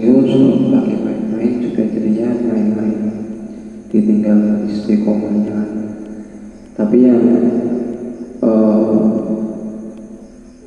serius, kalau pakai main-main juga jadinya main-main, ditinggal istiqomahnya. Tapi yang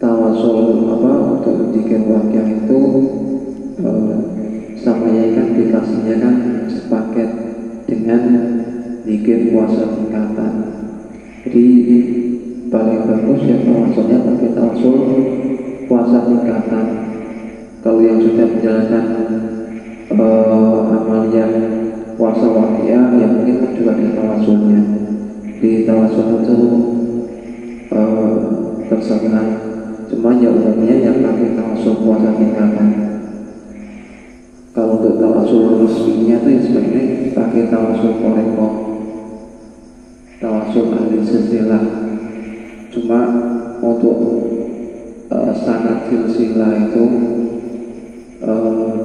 tawasul untuk zikir waqiah itu samanya kan dikasihnya kan sepaket dengan zikir puasa tingkatan. Jadi paling bagus ya tawasulnya pakai tawasul puasa tingkatan. Kalau yang sudah menjalankan amalia puasa waqiah, ya mungkin kan juga di tawasulnya. Di tawasul itu terserah. Cuma ya umumnya yang pakai tawasul puasa tingkatan. Kalau untuk tawasul resminya itu ya sebenarnya pakai tawasul koreko, tawasul ahli silsilah. Cuma untuk sanad silsilah itu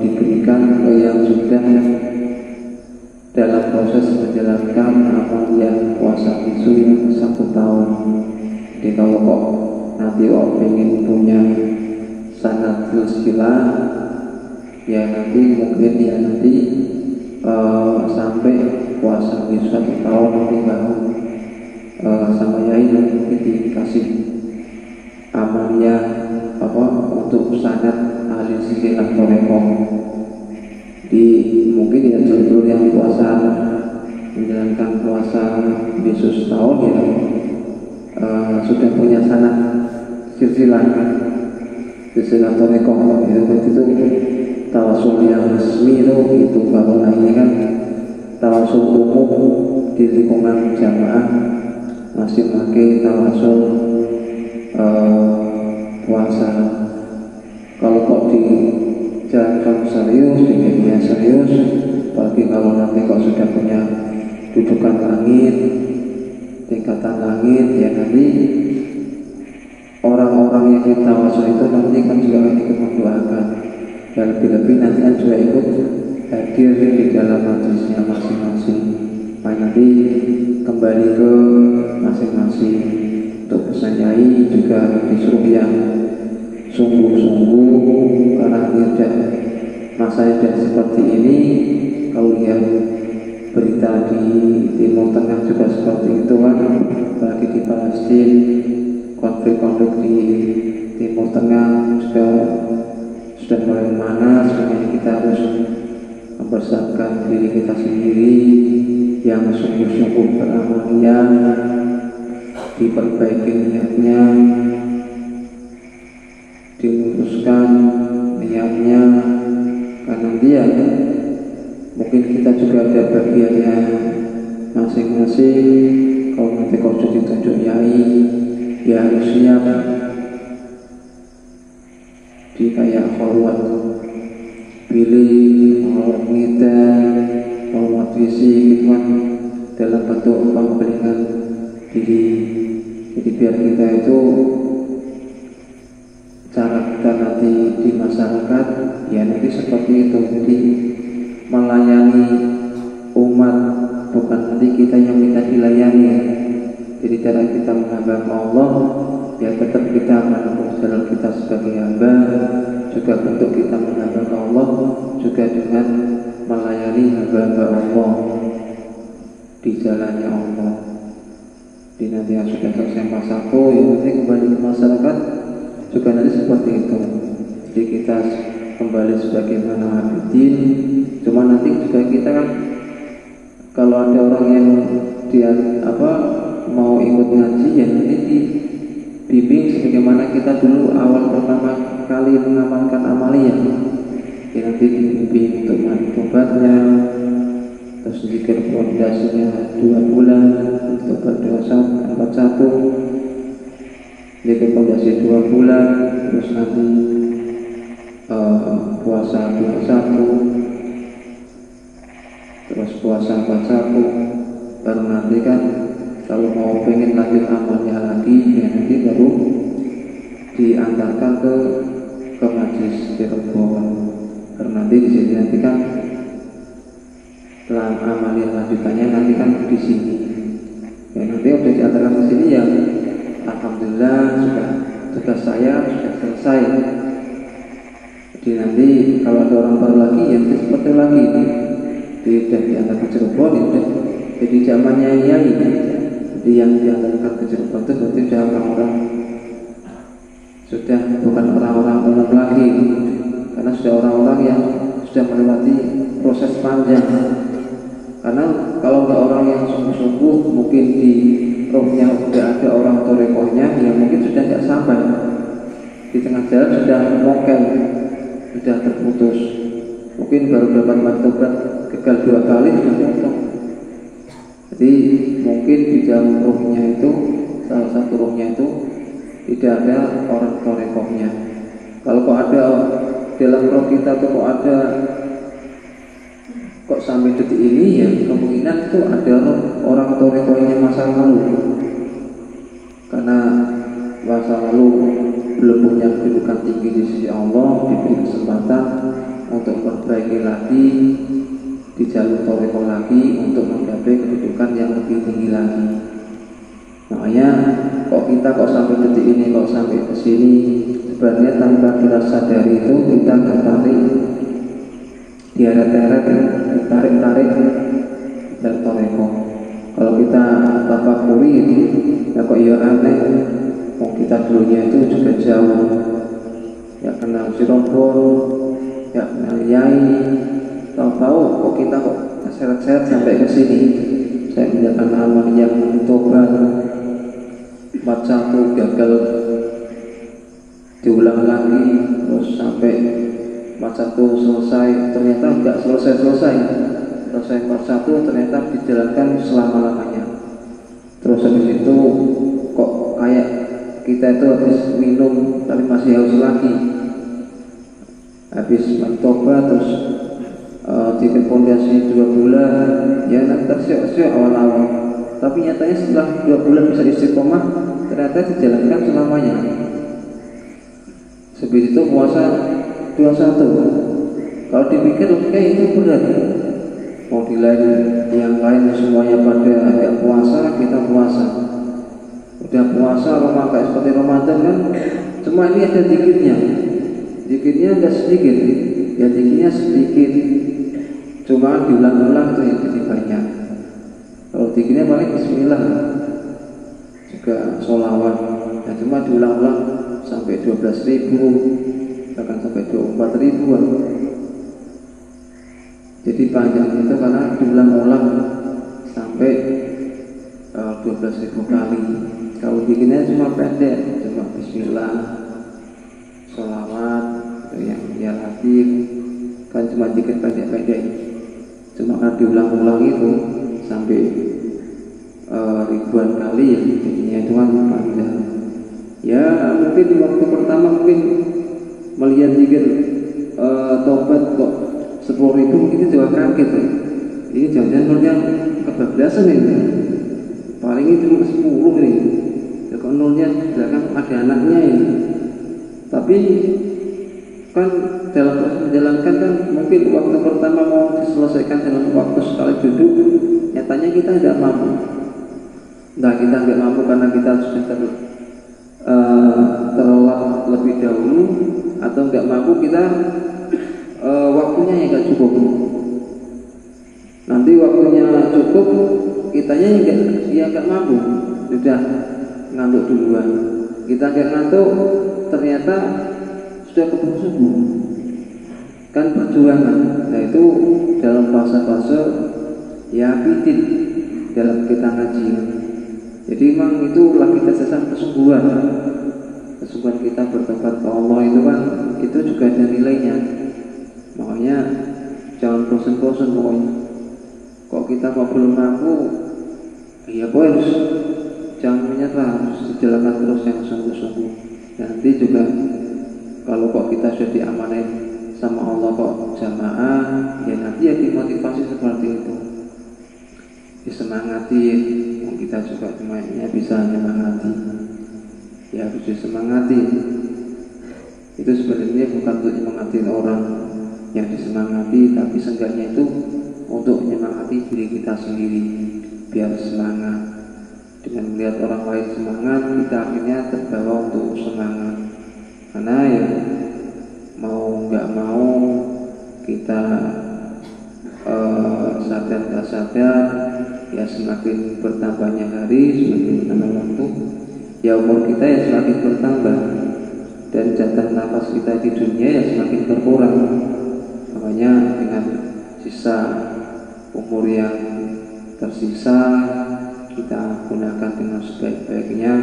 diberikan yang sudah dalam proses menjalankan amalia puasa bisu yang 1 tahun. Jadi kalau kok nanti ingin punya sanad silsilah, ya nanti mungkin ya nanti sampai puasa bisu 1 tahun nanti baru sama yai nanti dikasih amalia untuk sanad ahli silsilah toreko. Di mungkin ya dulu yang puasa menjalankan puasa bisu setahun ya sudah punya sanad silsilah toreko itu tawasul yang resmi itu kalau lainnya kan tawasul umum di lingkungan jamaah masih pakai tawasul puasa. Kalau kok dijalankan serius, dikiranya serius, apalagi kalau nanti kok sudah punya dudukan langit, tingkatan langit, ya nanti orang-orang yang ditawasul itu nanti kan juga akan ikut mendoakan. Dan lebih-lebih nanti kan juga ikut hadir di dalam majelisnya masing-masing. Nah, nanti kembali ke masing-masing. Untuk pesan yai juga disuruh yang sungguh-sungguh, karena tidak masa tidak seperti ini. Kalau lihat berita di Timur Tengah juga seperti itu kan, apalagi di Palestina, konflik-konflik di Timur Tengah juga sudah mulai panas. Makanya kita harus mempersiapkan diri kita sendiri yang sungguh-sungguh beramalia, diperbaiki niatnya, diluruskan niatnya, karena dia mungkin kita juga ada bagiannya masing-masing. Kalau nanti kau jadi tunjuk yai, ya harus siap di kayak forward, pilih forward ngiter, forward visi gitu kan, dalam bentuk pembelingan diri. Jadi biar kita itu cara kita nanti di masyarakat ya nanti seperti itu. Jadi melayani umat, bukan nanti kita yang minta dilayani. Jadi cara kita menghamba Allah ya tetap kita menempuh jalan kita sebagai hamba, juga bentuk kita menghamba Allah juga dengan melayani hamba-hamba Allah di jalannya Allah. Di nanti yang sudah selesai masa ya nanti kembali ke masyarakat juga nanti seperti itu. Jadi kita kembali sebagaimana abidin. Cuma nanti juga kita kan kalau ada orang yang dia mau ikut ngaji ya nanti dibimbing sebagaimana kita dulu awal pertama kali mengamalkan amalia. Ya nanti dibimbing untuk manfaatnya, terus zikir fondasinya 2 bulan, untuk berdoa 41, zikir fondasi 2 bulan, terus nanti puasa 21, terus puasa 41, baru nanti kan kalau mau pengen lanjut amalnya lagi ya nanti baru diantarkan ke majelis Cirebon. Karena nanti di sini nanti kan dalam amalia lanjutannya nanti kan di sini. Ya nanti udah diantarkan ke sini ya alhamdulillah sudah tugas saya sudah selesai. Jadi nanti kalau ada orang baru lagi ya seperti lagi tidak diantar ke Cirebon ya udah jadi zamannya Yai. Jadi yang diantarkan ke Cirebon itu berarti sudah orang-orang, sudah bukan orang-orang umum lagi, karena sudah orang-orang yang sudah melewati proses panjang. Karena kalau nggak orang yang sungguh-sungguh, mungkin di rohnya sudah ada orang torekohnya, ya mungkin sudah nggak sampai di tengah jalan, sudah mokel, sudah terputus, mungkin baru dapat mantobat gagal 2 kali sudah potong. Jadi mungkin di dalam rohnya itu, salah satu rohnya itu tidak ada orang torekohnya. Kalau kok ada dalam roh kita tuh kok ada, kok sampai detik ini, ya kemungkinan itu ada orang torekohnya masa lalu, karena masa lalu belum punya kedudukan tinggi di sisi Allah, diberi kesempatan untuk memperbaiki lagi di jalur toreko lagi untuk menggapai kedudukan yang lebih tinggi lagi. Makanya kok kita kok sampai detik ini, kok sampai ke sini, sebenarnya tanpa kita sadari itu kita tertarik, diaret-aret, ditarik-tarik dari toreko. Kalau kita tafakuri itu, ya kok ya aneh. Kita dulunya itu juga jauh, ya kenal Cirebon, ya kenal Yai, tahu-tahu kok kita kok seret-seret sampai ke sini. Saya menjalankan amal yang mencoba 41 gagal diulang lagi, terus sampai 41 selesai, ternyata enggak selesai 41 ternyata dijalankan selama-lamanya. Terus habis itu kok kayak kita itu habis minum tapi masih haus lagi, habis mencoba terus di pondasi 2 bulan, ya nanti tersiok-siok awal-awal, tapi nyatanya setelah 2 bulan bisa istiqomah, ternyata dijalankan selamanya. Sebelum itu puasa 21, kalau dipikir kayak itu berat. Mau dilain yang lain semuanya pada agak puasa, kita puasa. Udah puasa kayak seperti Ramadan kan, cuma ini ada dikitnya enggak sedikit, ya dikitnya sedikit, cuma diulang-ulang itu yang jadi banyak. Kalau dikitnya paling bismillah, juga sholawat, ya cuma diulang-ulang sampai 12.000, bahkan sampai 24.000-an. Jadi panjang itu karena diulang-ulang sampai 12.000 kali. Kalau bikinnya cuma pendek, cuma bismillah, sholawat, yang dia latif, kan cuma dikit pendek-pendek. Cuma kan diulang-ulang itu sampai ribuan kali, ya jadinya itu kan panjang. Ya mungkin di waktu pertama mungkin melihat dikit tobat kok 10.000, mungkin juga kaget. Ini jangan-jangan yang kebablasan ini. Paling itu cuma 10 ini. Ya kok nolnya belakang ada anaknya ini. Tapi kan dalam proses menjalankan kan mungkin waktu pertama mau diselesaikan dalam waktu sekali duduk, nyatanya kita tidak mampu. Nah kita nggak mampu karena kita sudah terlelap lebih dahulu, atau nggak mampu kita waktunya yang nggak cukup. Nanti waktunya cukup, kitanya yang nggak mampu, sudah ngantuk duluan. Kita nggak ngantuk, ternyata sudah keburu subuh. Kan perjuangan. Nah itu dalam fase-fase ya bidin dalam kita ngaji. Jadi memang itulah kita sesat kesungguhan. Kesungguhan kita bertobat ke Allah itu kan, itu juga ada nilainya. Makanya jangan bosan-bosan pokoknya. Kok kita kok belum mampu, ya harus jangan menyerah, harus dijalankan terus yang sungguh-sungguh. Nanti juga kalau kok kita sudah diamanain sama Allah kok jamaah, ya nanti ya dimotivasi seperti itu, disemangati. Kita juga semuanya bisa menyemangati, ya harus disemangati. Itu sebenarnya bukan untuk menyemangati orang yang disemangati, tapi seenggaknya itu untuk menyemangati diri kita sendiri biar semangat. Dengan melihat orang lain semangat, kita akhirnya terbawa untuk semangat. Karena ya mau nggak mau kita sadar nggak sadar ya semakin bertambahnya hari, semakin bertambah waktu, ya umur kita ya semakin bertambah dan jatah nafas kita di dunia ya semakin berkurang. Makanya dengan sisa umur yang tersisa kita gunakan dengan sebaik-baiknya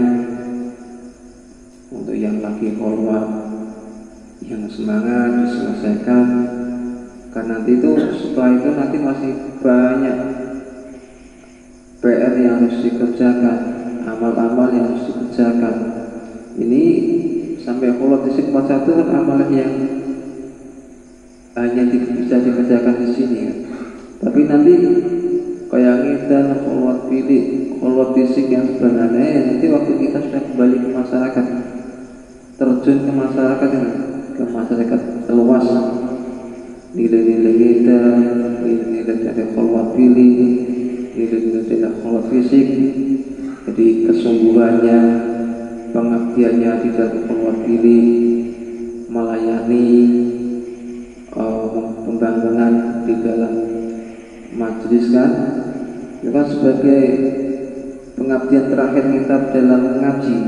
untuk yang lagi kholwat, yang semangat diselesaikan, karena nanti itu setelah itu nanti masih banyak PR yang harus dikerjakan, amal-amal yang harus dikerjakan. Ini sampai kholwat di sini satu kan amalan yang hanya bisa dikerjakan di sini kan. Tapi nanti kayak kita kholwat pilih, kholwat fisik yang sebenarnya ya, nanti waktu kita sudah kembali ke masyarakat, terjun ke masyarakat ini, ke masyarakat luas, nilai-nilai kita, nilai-nilai dari kholwat pilih, nilai-nilai dari kholwat fisik, jadi kesungguhannya, pengabdiannya di dalam kholwat pilih, melayani pembangunan di dalam majelis kan, itu kan sebagai pengabdian terakhir kita dalam mengaji.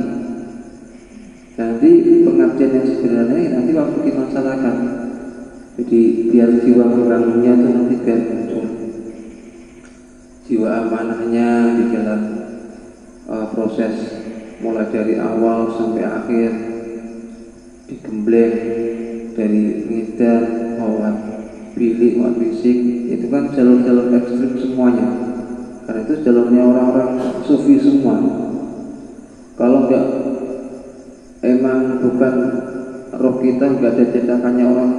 Nanti pengabdian yang sebenarnya nanti waktu di masyarakat. Jadi biar jiwa pembangunnya itu nanti biar muncul, jiwa amanahnya di dalam proses mulai dari awal sampai akhir, digembleng dari ngidam, kholwat pilih, kholwat fisik, itu kan jalur-jalur ekstrim semuanya. Karena itu jalurnya orang-orang sufi semua. Kalau enggak, emang bukan roh kita, enggak ada cetakannya orang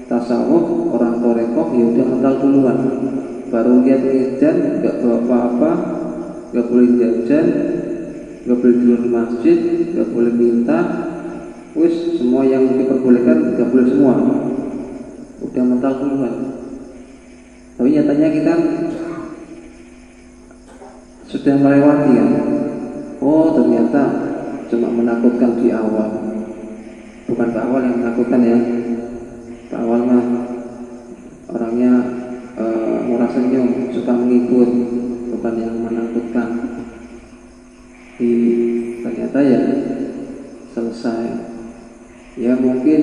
tasawuf, orang torekoh, ya udah mental duluan. Baru lihat jajan, enggak bawa apa-apa, enggak boleh jajan, enggak boleh dulu di masjid, enggak boleh minta, wis semua yang diperbolehkan enggak boleh semua. Udah mental duluan. Tapi nyatanya kita sudah melewati kan. Oh ternyata cuma menakutkan di awal. Bukan Pak Awal yang menakutkan ya. Pak Awal mah orangnya murah senyum, suka mengikut, bukan yang menakutkan. Ternyata ya selesai. Ya mungkin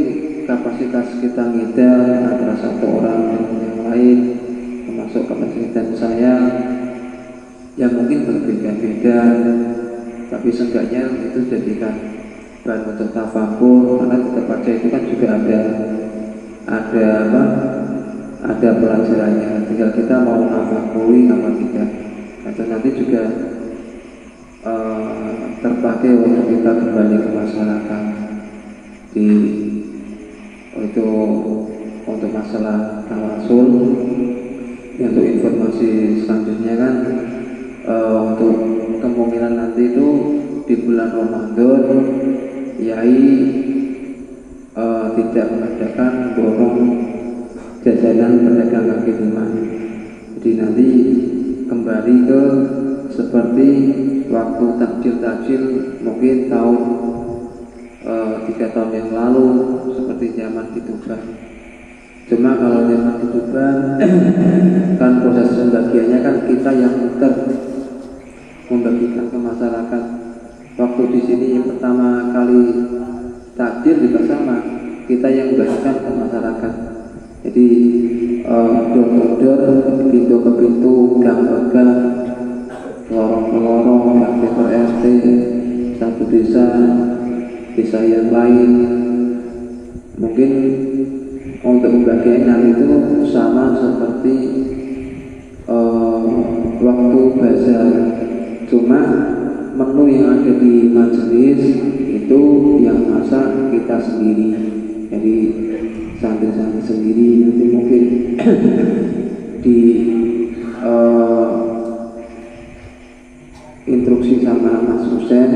kapasitas kita ngidam antara satu orang dengan yang lain, termasuk kapasitas saya, ya mungkin berbeda-beda, tapi seenggaknya itu jadikan bahan untuk tafakur, karena tetap aja itu kan juga ada pelajarannya. Tinggal kita mau tafakuri apa tidak, atau nanti juga terpakai untuk kita kembali ke masyarakat. Itu untuk masalah tawasul. Untuk informasi selanjutnya kan untuk kemungkinan nanti itu di bulan Ramadan Yai tidak mengadakan borong jajanan pedagang kaki lima. Jadi nanti kembali ke seperti waktu takjil mungkin tahun 3 tahun yang lalu, seperti zaman di Tuban. Cuma kalau zaman di Tuban kan proses pembagiannya kan kita yang muter membagikan ke masyarakat. Waktu di sini yang pertama kali takjil juga sama, kita yang membagikan ke masyarakat. Jadi door to door, pintu ke pintu, gang ke gang, lorong ke lorong, RT per RT, satu desa yang lain. Mungkin untuk pembagian itu sama seperti waktu bazar, cuma menu yang ada di majelis itu yang masak kita sendiri. Jadi santri-santri sendiri, nanti mungkin di instruksi sama Mas Husen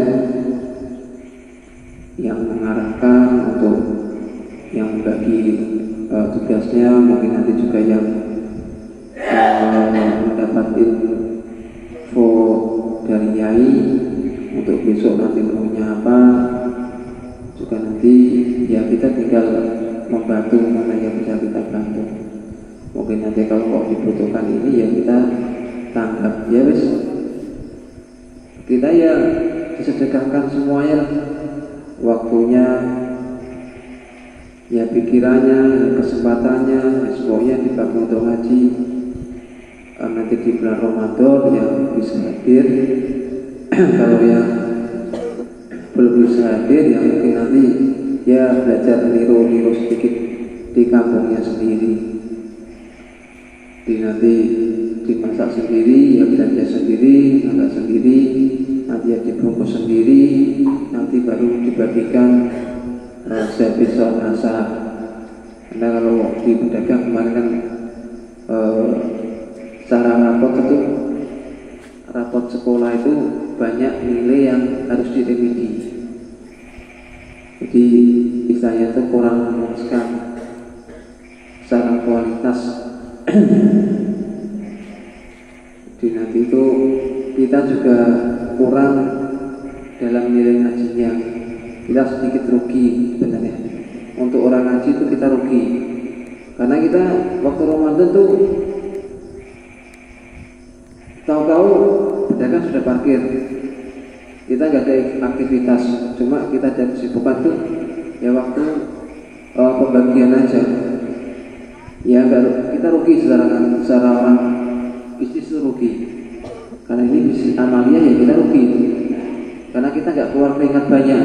yang mengarahkan untuk yang bagi tugasnya, mungkin nanti juga yang mendapat info dari Yai untuk besok nanti menunya apa, juga nanti ya kita tinggal membantu mana yang bisa kita bantu. Mungkin nanti kalau kok dibutuhkan ini ya kita tanggap ya wes, kita ya disedekahkan semuanya, waktunya, ya pikirannya, kesempatannya, semuanya dipakai untuk ngaji. Nanti di bulan Ramadan yang bisa hadir kalau yang belum bisa hadir ya mungkin nanti ya belajar niru sedikit di kampungnya sendiri, nanti dimasak sendiri, ya belanja sendiri, masak sendiri, nanti ya dibungkus sendiri, nanti baru dibagikan sehabis sholat asar. Karena kalau di pedagang kemarin kan cara rapot sekolah itu banyak nilai yang harus direvisi. Jadi istilahnya itu kurang memuaskan secara kualitas. Di nanti itu kita juga kurang dalam nilai ngajinya, kita sedikit rugi sebenarnya. Untuk orang ngaji itu kita rugi karena kita waktu Ramadan tuh tahu-tahu pedagang sudah parkir, kita nggak ada aktivitas, cuma kita ada kesibukan tuh ya waktu pembagian aja. Ya kita rugi secara orang bisnis itu rugi, karena ini bisnis amalia ya kita rugi karena kita nggak keluar keringat banyak.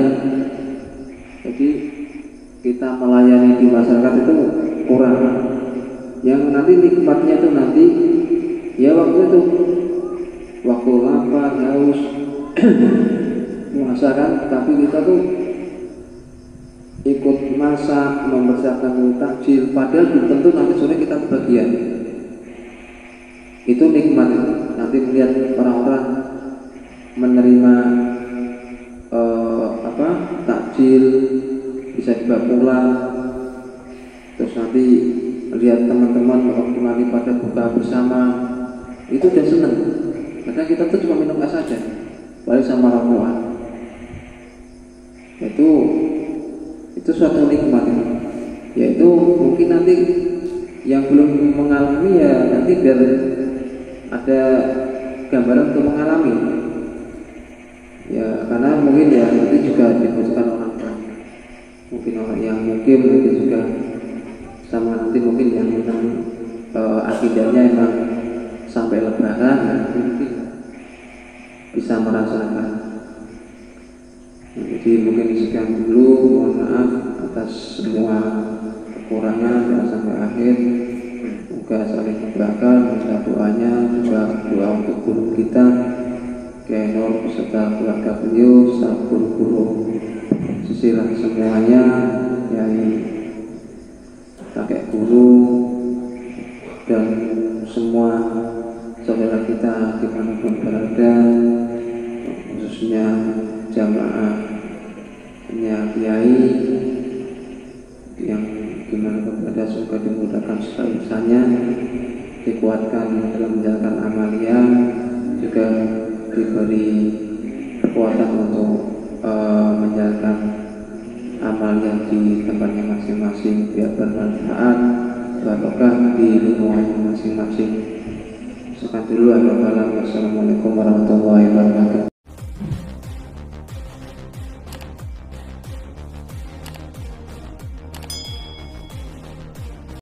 Jadi kita melayani di masyarakat itu kurang. Yang nanti nikmatnya itu nanti ya waktu itu, waktu lapar, haus, merasakan, tapi kita tuh ikut masak, mempersiapkan takjil, padahal belum tentu nanti sore kita kebagian. Itu nikmat itu. Nanti melihat orang-orang menerima takjil bisa dibawa pulang, terus nanti lihat teman-teman waktu nanti pada buka bersama, itu udah seneng. Karena kita tuh cuma minum es saja, balik sama ramuan. Itu suatu nikmat. Yaitu mungkin nanti yang belum mengalami ya nanti biar ada gambaran untuk mengalami. Ya karena mungkin ya nanti juga dibutuhkan orang tua. Mungkin orang yang mungkin nanti juga sama nanti mungkin yang memang akidahnya emang sampai lebaran ya, mungkin bisa merasakan. Jadi mungkin sekian dulu, mohon maaf atas semua kekurangan dan sampai akhir. Semoga saling memberkati, minta doanya, juga doa untuk guru kita Kiai Nur beserta keluarga beliau, serta guru-guru sisilah semuanya, yai kakek guru dan semua saudara kita dimanapun berada, khususnya jamaahnya kiai yang dimanapun berada, semoga dimudahkan segala urusannya, dikuatkan dalam menjalankan amalia, juga diberi kekuatan untuk menjalankan amalia di tempatnya masing-masing biar bermanfaat, barokah di lingkungan masing-masing. Sekian dulu. Wassalamualaikum warahmatullahi wabarakatuh.